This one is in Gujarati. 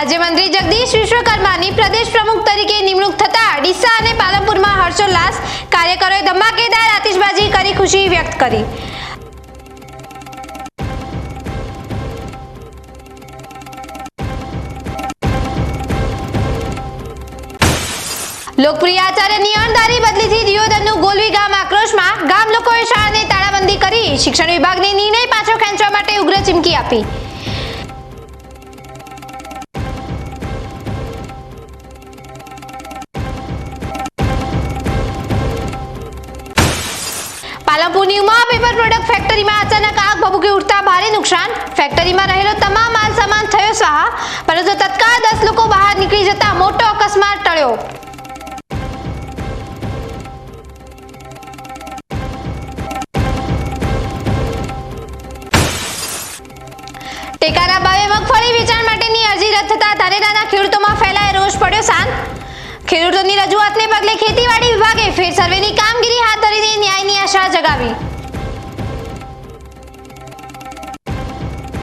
રાજ્યમંત્રી જગદીશ વિશ્વકર્માની પ્રદેશ પ્રમુખ તરીકે નિમણૂક થતા ડીસા અને પાલનપુરમાં હર્ષોલ્લાસ, કાર્યકરોએ ધમાકેદાર આતિશબાજી કરી ખુશી વ્યક્ત કરી। લોકપ્રિય આચાર્યની અણધારી બદલીથી દિયોદરનું ગોલવી ગામ આક્રોશમાં। ગામ લોકોએ શાળાને તાળાબંધી કરી શિક્ષણ વિભાગને નિર્ણય પાછો ખેંચવા માટે ઉગ્ર ચીમકી આપી। પાલનપુરની ઉમા પેપર પ્રોડક્ટ ફેક્ટરીમાં અચાનક આગ ભભૂકી ઉઠતા ભારે નુકસાન। ફેક્ટરીમાં રહેલો તમામ માલ સામાન થયો સ્વાહા, પરંતુ તત્કાળ 10 લોકો બહાર નીકળી જતા મોટો અકસ્માત ટળ્યો। ટેકાના ભાવે મગફળી વેચાણ માટેની અરજી રદ થતા ધાનેરાના ખેડૂતોમાં ફેલાયો રોષ, પડ્યો શાંત। ખેડૂતોની રજૂઆતને પગલે ખેતીવાડી વિભાગે ફેર સર્વેની કામગીરી હાથ ધરીને ન્યાયની આશા જગાવી।